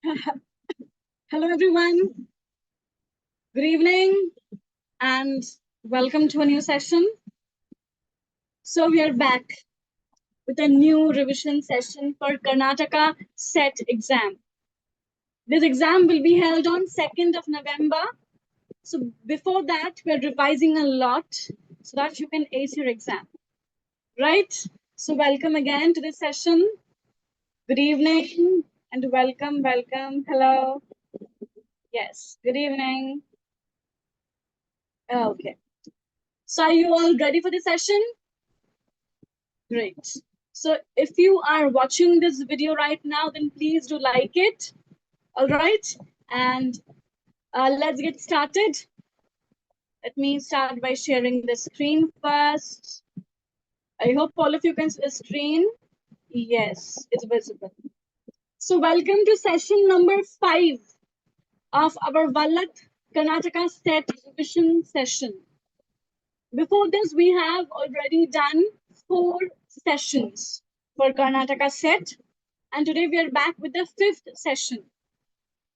Hello, everyone. Good evening and welcome to a new session. So, we are back with a new revision session for Karnataka SET exam. This exam will be held on 2nd of November. So, before that, we're revising a lot so that you can ace your exam. Right? So, welcome again to this session. Good evening and welcome. Hello. Yes, good evening. Okay. So, are you all ready for the session? Great. So if you are watching this video right now, then please do like it. All right. And let's get started. Let me start by sharing the screen first. I hope all of you can see the screen. Yes, it's visible. So welcome to session number 5 of our Vallath Karnataka SET revision session. Before this, we have already done 4 sessions for Karnataka SET. And today we are back with the 5th session.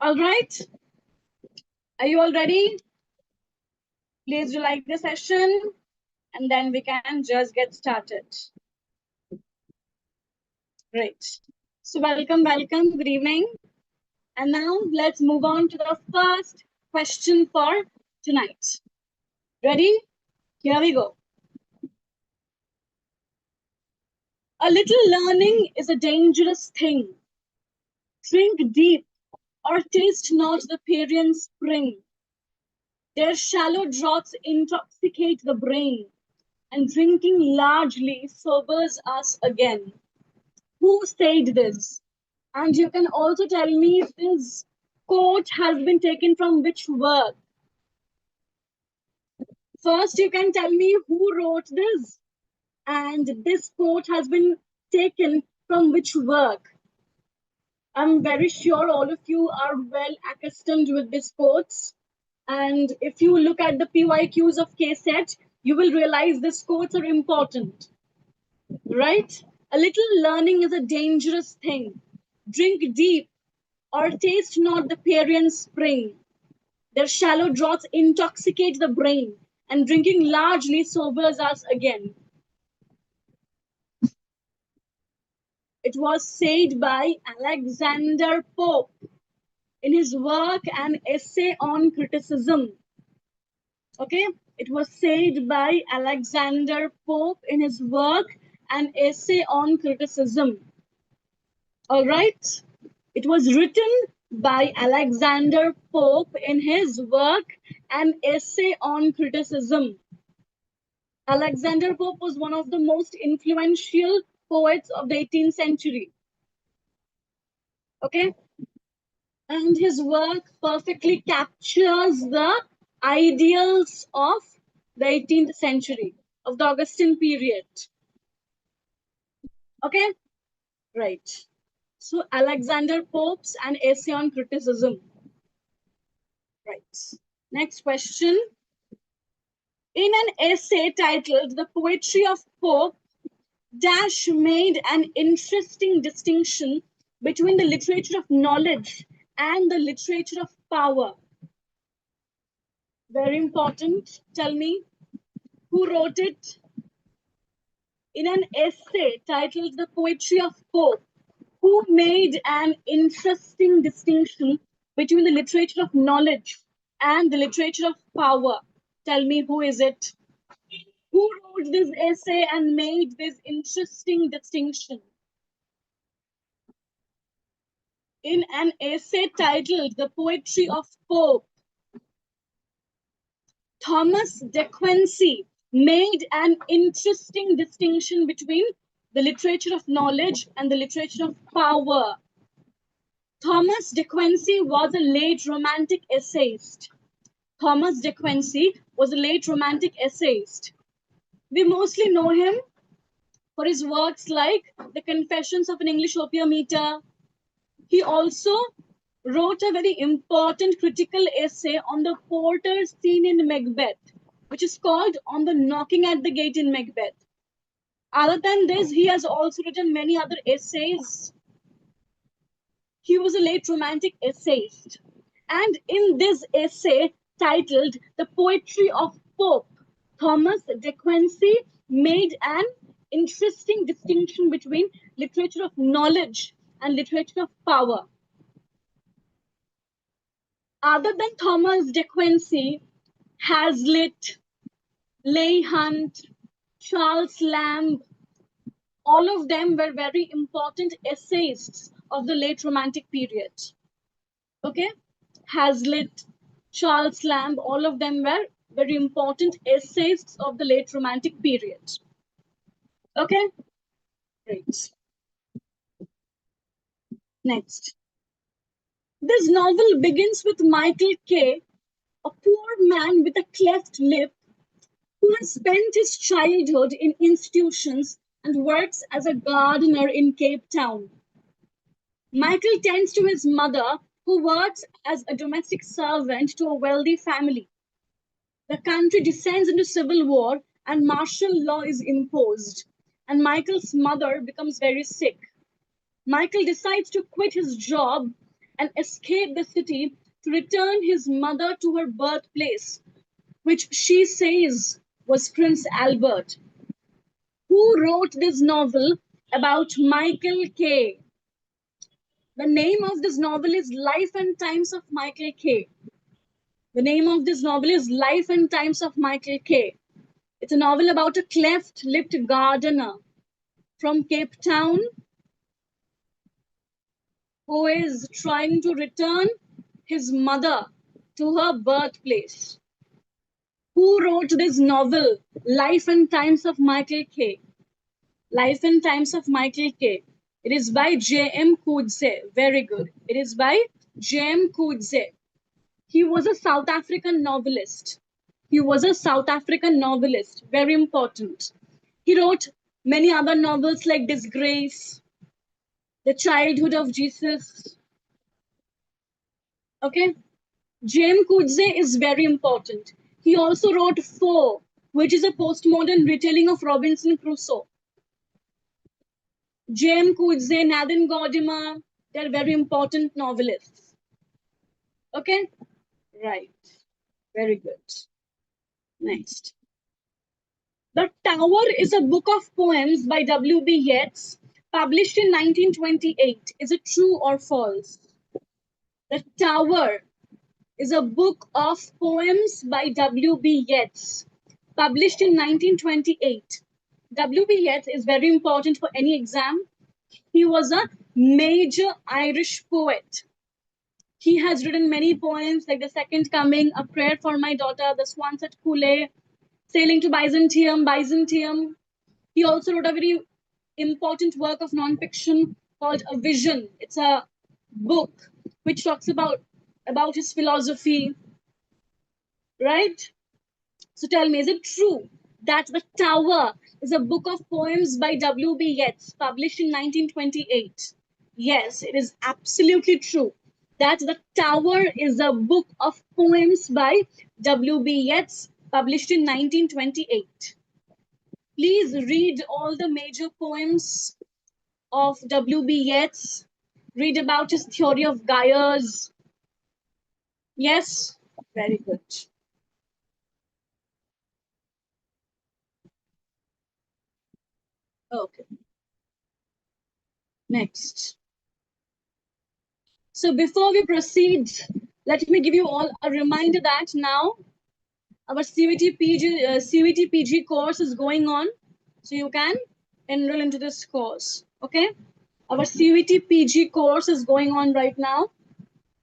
All right. Are you all ready? Please do like the session and then we can just get started. Great. So welcome. Good evening. And now let's move on to the first question for tonight. Ready? Here we go. A little learning is a dangerous thing. Drink deep or taste not the Parian spring. Their shallow draughts intoxicate the brain, and drinking largely sobers us again. Who said this? And you can also tell me if this quote has been taken from which work. First, you can tell me who wrote this, and this quote has been taken from which work. I'm very sure all of you are well accustomed with these quotes. And if you look at the PYQs of KSET, you will realize these quotes are important. Right? A little learning is a dangerous thing. Drink deep or taste not the Parian spring. Their shallow draughts intoxicate the brain, and drinking largely sobers us again. It was said by Alexander Pope in his work An Essay on Criticism. Okay, it was said by Alexander Pope in his work An Essay on Criticism. All right. It was written by Alexander Pope in his work An Essay on Criticism. Alexander Pope was one of the most influential poets of the 18th century. Okay? And his work perfectly captures the ideals of the 18th century, of the Augustan period. Okay? Right. So Alexander Pope's An Essay on Criticism. Right. Next question. In an essay titled The Poetry of Pope, Dash made an interesting distinction between the literature of knowledge and the literature of power. Very important. Tell me, who wrote it? In an essay titled The Poetry of Pope, who made an interesting distinction between the literature of knowledge and the literature of power? Tell me, who is it? Who wrote this essay and made this interesting distinction? In an essay titled The Poetry of Pope, Thomas De Quincey made an interesting distinction between the literature of knowledge and the literature of power. Thomas De Quincey was a late romantic essayist. Thomas De Quincey was a late romantic essayist. We mostly know him for his works like The Confessions of an English Opium Eater. He also wrote a very important critical essay on the porter's scene in Macbeth, which is called On the Knocking at the Gate in Macbeth. Other than this, he has also written many other essays. He was a late romantic essayist. And in this essay titled The Poetry of Pope, Thomas de Quincey made an interesting distinction between literature of knowledge and literature of power. Other than Thomas de Quincey, Hazlitt, Leigh Hunt, Charles Lamb, all of them were very important essayists of the late Romantic period. Okay? Hazlitt, Charles Lamb, all of them were very important essayists of the late Romantic period. Okay? Great. Next. This novel begins with Michael K., a poor man with a cleft lip who has spent his childhood in institutions and works as a gardener in Cape Town. Michael tends to his mother, who works as a domestic servant to a wealthy family. The country descends into civil war and martial law is imposed, and Michael's mother becomes very sick. Michael decides to quit his job and escape the city to return his mother to her birthplace, which she says was Prince Albert. Who wrote this novel about Michael K.? The name of this novel is Life and Times of Michael K. The name of this novel is Life and Times of Michael K. It's a novel about a cleft-lipped gardener from Cape Town who is trying to return his mother to her birthplace. Who wrote this novel, Life and Times of Michael K? Life and Times of Michael K. It is by J.M. Coetzee. Very good. It is by J.M. Coetzee. He was a South African novelist. He was a South African novelist. Very important. He wrote many other novels like Disgrace, The Childhood of Jesus. Okay. J.M. Coetzee is very important. He also wrote Foe, which is a postmodern retelling of Robinson Crusoe. J.M. Coetzee, Nathan Godimer, they're very important novelists. Okay? Right. Very good. Next. The Tower is a book of poems by W.B. Yeats, published in 1928. Is it true or false? The Tower is a book of poems by W.B. Yeats, published in 1928. W.B. Yeats is very important for any exam. He was a major Irish poet. He has written many poems like The Second Coming, A Prayer for My Daughter, The Swans at Cooley, Sailing to Byzantium, Byzantium. He also wrote a very important work of nonfiction called A Vision. It's a book which talks about his philosophy, right? So tell me, is it true that The Tower is a book of poems by W.B. Yeats, published in 1928? Yes, it is absolutely true that The Tower is a book of poems by W.B. Yeats, published in 1928. Please read all the major poems of W.B. Yeats. Read about his theory of gyres. Yes? Very good. Okay. Next. So before we proceed, let me give you all a reminder that now our CVT PG course is going on. So you can enroll into this course. Okay? Our CVT PG course is going on right now.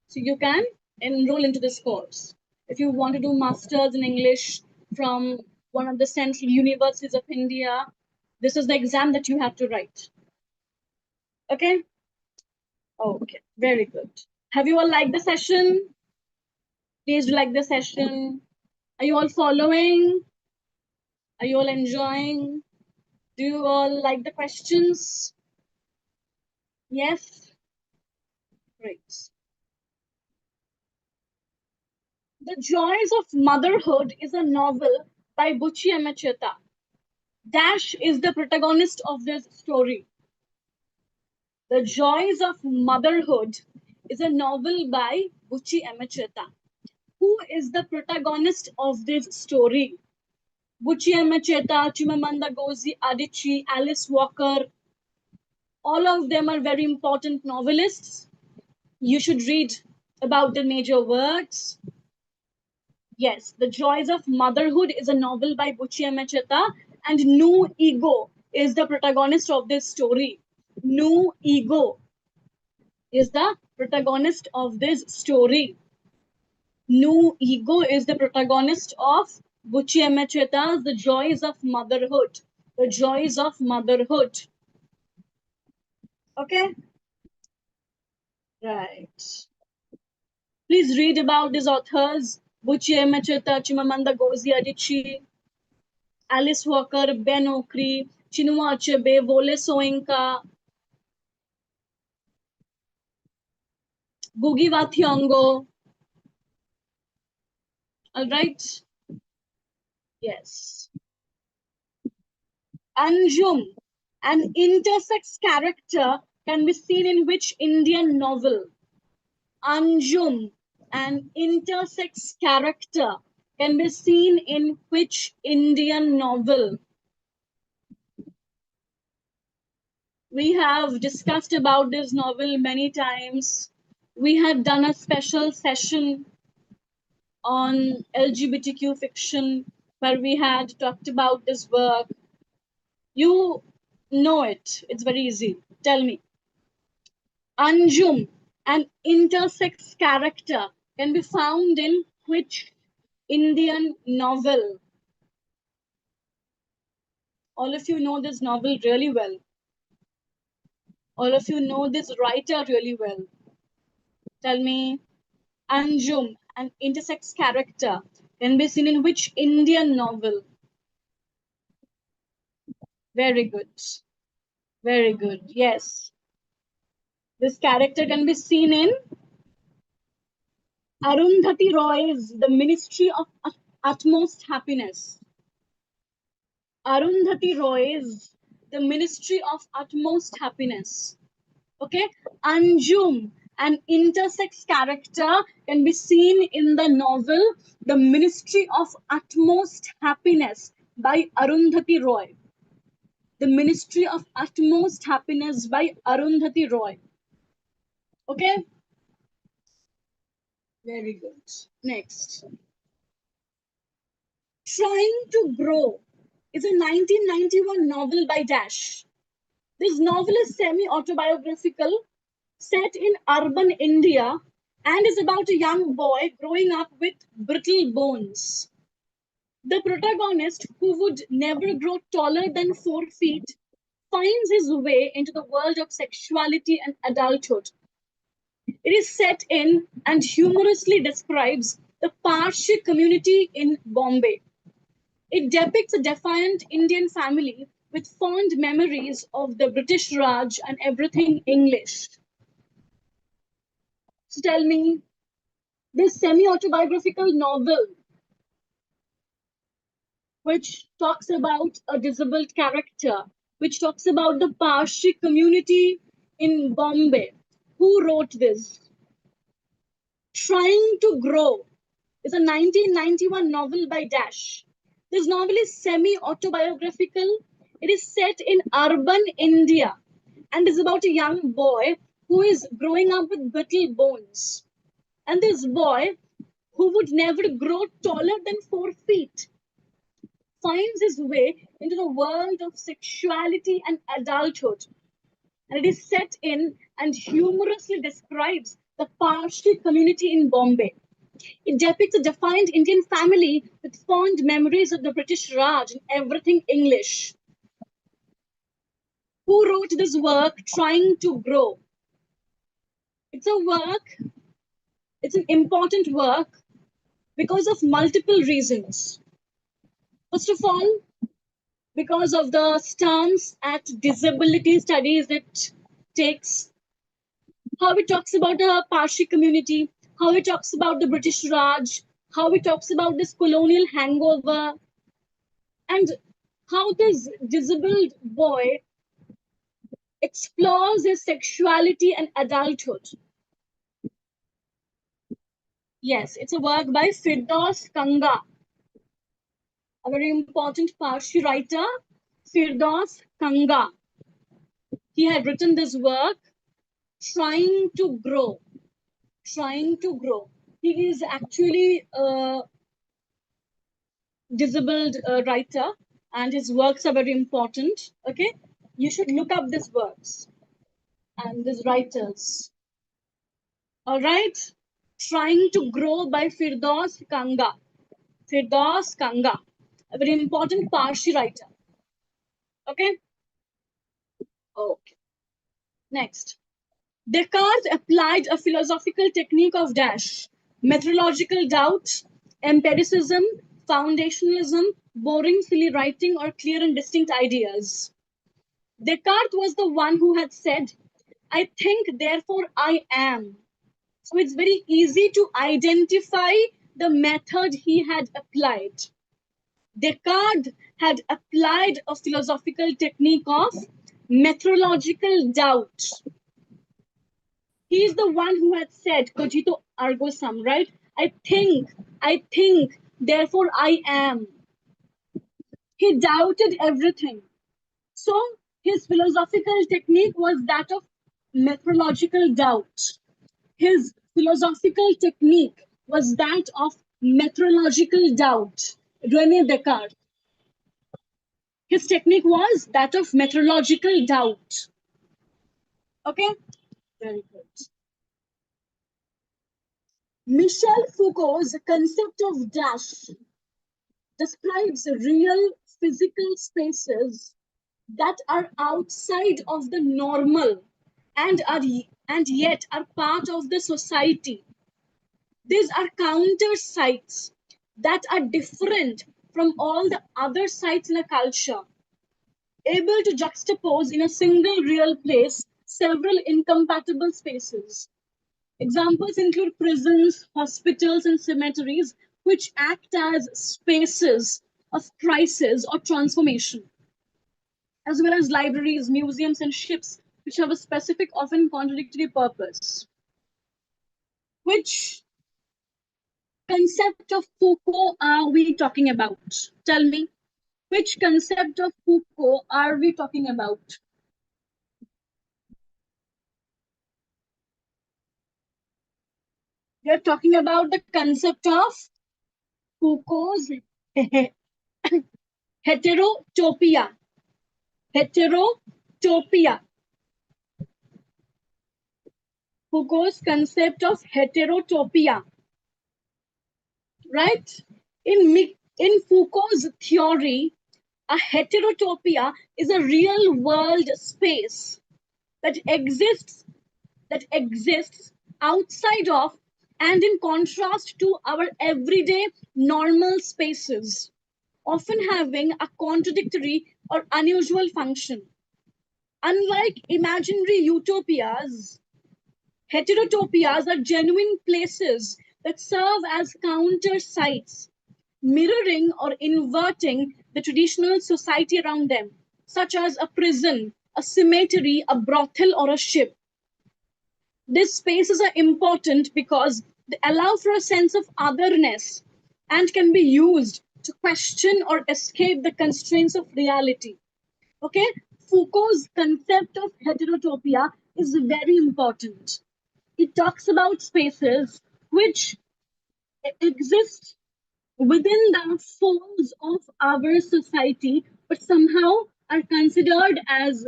So you can enroll into this course. If you want to do masters in English from one of the central universities of India, this is the exam that you have to write. Okay? Okay, very good. Have you all liked the session? Please do like the session. Are you all following? Are you all enjoying? Do you all like the questions? Yes? Great. The Joys of Motherhood is a novel by Buchi Emecheta. Dash is the protagonist of this story. The Joys of Motherhood is a novel by Buchi Emecheta. Who is the protagonist of this story? Buchi Emecheta, Chimamanda Ngozi Adichie, Alice Walker, all of them are very important novelists. You should read about their major works. Yes, The Joys of Motherhood is a novel by Buchi Emecheta, and New Ego is the protagonist of this story. New Ego is the protagonist of this story. New Ego is the protagonist of Buchi Emecheta's The Joys of Motherhood. The Joys of Motherhood. Okay? Right. Please read about these authors. Buchi Emecheta, Chimamanda Ngozi Adichie, Alice Walker, Ben Okri, Chinua Achebe, Wole Soyinka, Ngugi wa Thiong'o. All right? Yes. Anjum, an intersex character, can be seen in which Indian novel? Anjum, an intersex character, can be seen in which Indian novel? We have discussed about this novel many times. We had done a special session on LGBTQ fiction where we had talked about this work. You know it. It's very easy. Tell me. Anjum, an intersex character, can be found in which Indian novel? All of you know this novel really well. All of you know this writer really well. Tell me. Anjum, an intersex character, can be seen in which Indian novel? Very good. Very good. Yes. This character can be seen in Arundhati Roy's The Ministry of Utmost Happiness. Arundhati Roy's The Ministry of Utmost Happiness. Okay? Anjum, an intersex character, can be seen in the novel The Ministry of Utmost Happiness by Arundhati Roy. The Ministry of Utmost Happiness by Arundhati Roy. Okay? Very good. Next. Trying to Grow is a 1991 novel by Dash. This novel is semi-autobiographical, set in urban India, and is about a young boy growing up with brittle bones. The protagonist, who would never grow taller than 4 feet, finds his way into the world of sexuality and adulthood. It is set in and humorously describes the Parsi community in Bombay. It depicts a defiant Indian family with fond memories of the British Raj and everything English. So tell me, this semi-autobiographical novel, which talks about a disabled character, which talks about the Parsi community in Bombay, who wrote this? Trying to Grow is a 1991 novel by Dash. This novel is semi-autobiographical. It is set in urban India and is about a young boy who is growing up with brittle bones. And this boy, who would never grow taller than 4 feet, finds his way into the world of sexuality and adulthood. And it is set in and humorously describes the Parsi community in Bombay. It depicts a defiant Indian family with fond memories of the British Raj and everything English. Who wrote this work, Trying to Grow? It's a work, it's an important work because of multiple reasons. First of all, because of the stance at disability studies it takes, how it talks about the Parsi community, how it talks about the British Raj, how it talks about this colonial hangover, and how this disabled boy explores his sexuality and adulthood. Yes, it's a work by Firdaus Kanga, a very important Parsi writer, Firdaus Kanga. He had written this work, Trying to Grow. Trying to Grow. He is actually a disabled writer, and his works are very important. Okay, you should look up these works and these writers. All right, Trying to Grow by Firdaus Kanga. Firdaus Kanga, a very important Parsi writer. Okay. Okay. Next, Descartes applied a philosophical technique of dash, methodological doubt, empiricism, foundationalism, boring, silly writing, or clear and distinct ideas. Descartes was the one who had said, I think, therefore I am. So it's very easy to identify the method he had applied. Descartes had applied a philosophical technique of methodological doubt. He is the one who had said, cogito ergo sum, right? I think, therefore I am. He doubted everything. So his philosophical technique was that of methodological doubt. His philosophical technique was that of methodological doubt. Rene Descartes. His technique was that of methodological doubt. Okay? Very good. Michel Foucault's concept of dash describes real physical spaces that are outside of the normal and are and yet are part of the society. These are counter sites that are different from all the other sites in a culture, able to juxtapose in a single real place several incompatible spaces. Examples include prisons, hospitals, and cemeteries, which act as spaces of crisis or transformation, as well as libraries, museums, and ships, which have a specific, often contradictory purpose. Which concept of Foucault are we talking about? Tell me, which concept of Foucault are we talking about? We are talking about the concept of Foucault's heterotopia. Heterotopia. Foucault's concept of heterotopia, right? In Foucault's theory, a heterotopia is a real world space that exists outside of and in contrast to our everyday normal spaces, often having a contradictory or unusual function. Unlike imaginary utopias, heterotopias are genuine places that serve as counter sites, mirroring or inverting the traditional society around them, such as a prison, a cemetery, a brothel, or a ship. These spaces are important because they allow for a sense of otherness and can be used to question or escape the constraints of reality. Okay? Foucault's concept of heterotopia is very important. It talks about spaces which exist within the folds of our society, but somehow are considered as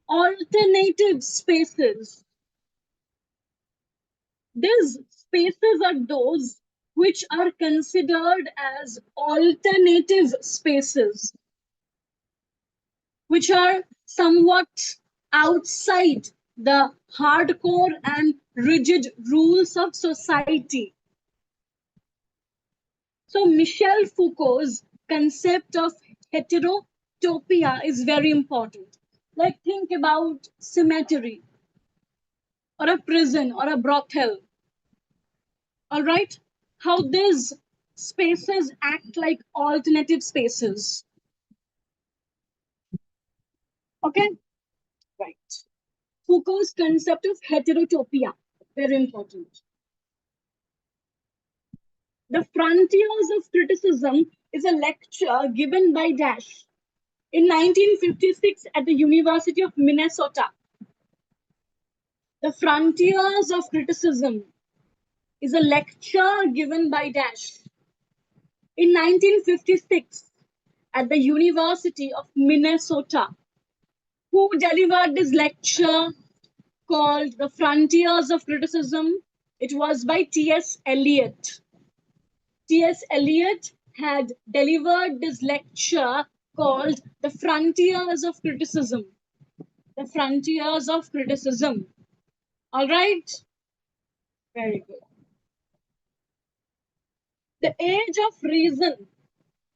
alternative spaces. These spaces are those which are considered as alternative spaces, which are somewhat outside the hardcore and rigid rules of society. So, Michel Foucault's concept of heterotopia is very important. Like, think about cemetery or a prison or a brothel. All right? How these spaces act like alternative spaces. Okay? Right. Foucault's concept of heterotopia, very important. The Frontiers of Criticism is a lecture given by Dash in 1956 at the University of Minnesota. The Frontiers of Criticism is a lecture given by Dash in 1956 at the University of Minnesota. Who delivered this lecture called The Frontiers of Criticism? It was by T.S. Eliot. T.S. Eliot had delivered this lecture called The Frontiers of Criticism. The Frontiers of Criticism. All right? Very good. The Age of Reason,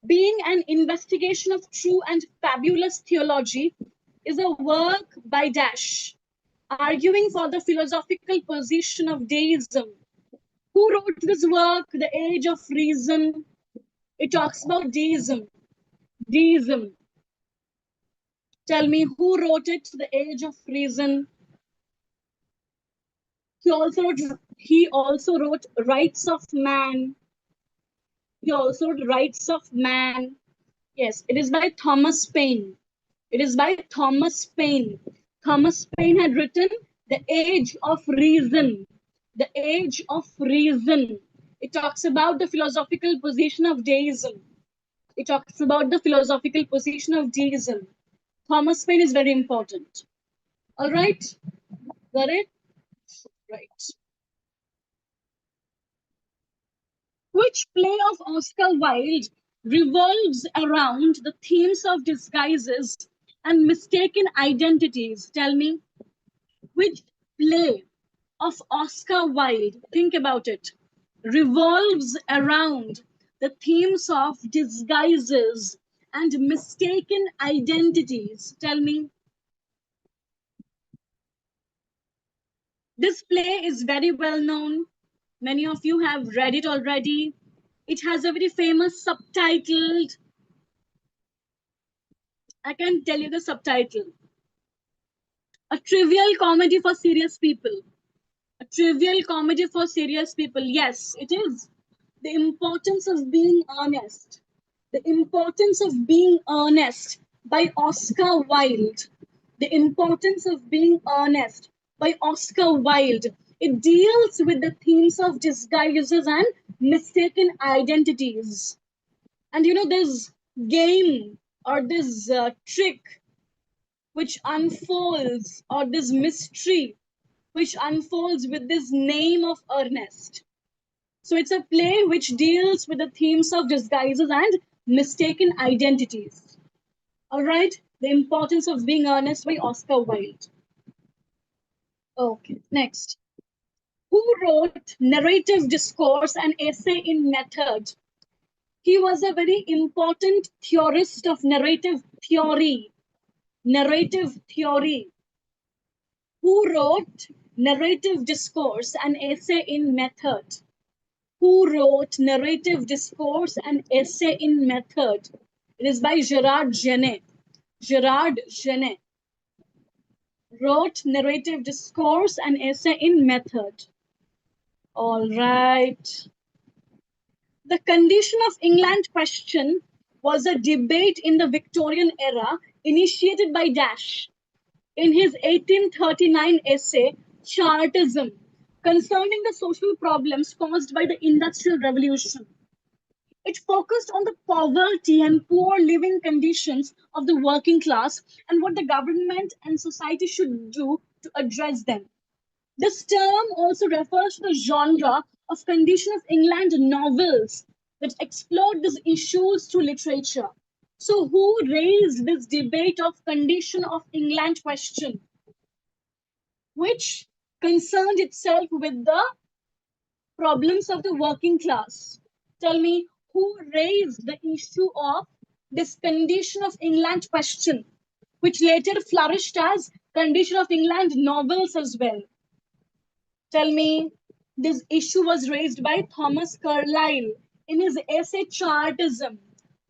being an investigation of true and fabulous theology, is a work by Dash, arguing for the philosophical position of deism. Who wrote this work, The Age of Reason? It talks about deism. Deism. Tell me, who wrote it, The Age of Reason? He also wrote Rights of Man. He also wrote Rights of Man. Yes, it is by Thomas Paine. It is by Thomas Paine. Thomas Paine had written The Age of Reason. The Age of Reason. It talks about the philosophical position of deism. It talks about the philosophical position of deism. Thomas Paine is very important. All right? Got it? Right. Which play of Oscar Wilde revolves around the themes of disguises and mistaken identities? Tell me, which play of Oscar Wilde, think about it, revolves around the themes of disguises and mistaken identities? Tell me. This play is very well known. Many of you have read it already. It has a very famous subtitled. I can tell you the subtitle. A trivial comedy for serious people. A trivial comedy for serious people. Yes, it is. The importance of being honest. The importance of being honest by Oscar Wilde. The importance of being honest by Oscar Wilde. It deals with the themes of disguises and mistaken identities. And you know, this game or this trick which unfolds, or this mystery which unfolds with this name of Ernest. So it's a play which deals with the themes of disguises and mistaken identities. All right, The Importance of Being Honest by Oscar Wilde. Okay, next. Who wrote Narrative Discourse, an essay in method? He was a very important theorist of narrative theory. Narrative theory. Who wrote Narrative Discourse, an essay in method? Who wrote Narrative Discourse, an essay in method? It is by Gerard Genet. Gerard Genet wrote Narrative Discourse, an essay in method. All right. The condition of England question was a debate in the Victorian era initiated by Dash in his 1839 essay, Chartism, concerning the social problems caused by the Industrial Revolution. It focused on the poverty and poor living conditions of the working class and what the government and society should do to address them. This term also refers to the genre of condition of England novels that explored these issues through literature. So who raised this debate of condition of England question, which concerned itself with the problems of the working class? Tell me, who raised the issue of this condition of England question, which later flourished as condition of England novels as well? Tell me, this issue was raised by Thomas Carlyle in his essay Chartism.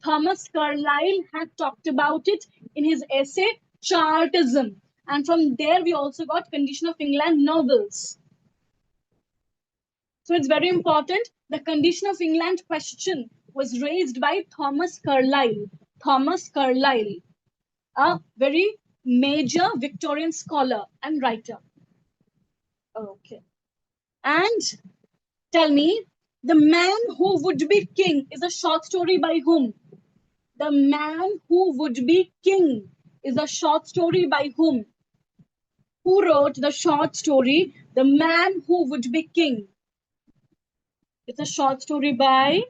Thomas Carlyle had talked about it in his essay Chartism. And from there, we also got condition of England novels. So it's very important. The condition of England question was raised by Thomas Carlyle. Thomas Carlyle, a very major Victorian scholar and writer. Okay. And tell me, The Man Who Would Be King is a short story by whom? The Man Who Would Be King is a short story by whom? Who wrote the short story, The Man Who Would Be King? It's a short story by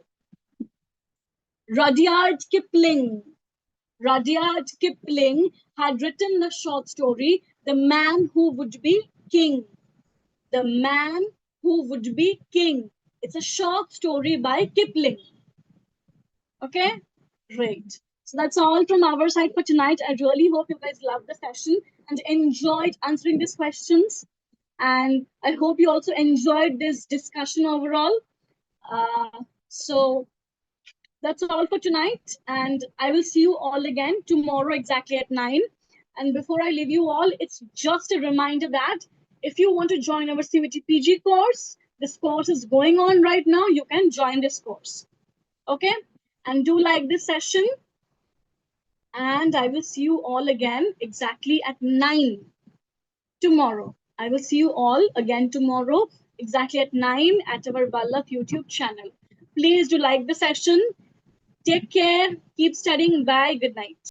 Rudyard Kipling. Rudyard Kipling had written the short story, The Man Who Would Be King. The Man Who Would Be King. It's a short story by Kipling. Okay, great. So that's all from our side for tonight. I really hope you guys loved the session and enjoyed answering these questions. And I hope you also enjoyed this discussion overall. So that's all for tonight. And I will see you all again tomorrow exactly at 9. And before I leave you all, it's just a reminder that if you want to join our CVT PG course, this course is going on right now. You can join this course. Okay? And do like this session. And I will see you all again exactly at 9 tomorrow. I will see you all again tomorrow exactly at 9 at our Vallath YouTube channel. Please do like the session. Take care. Keep studying. Bye. Good night.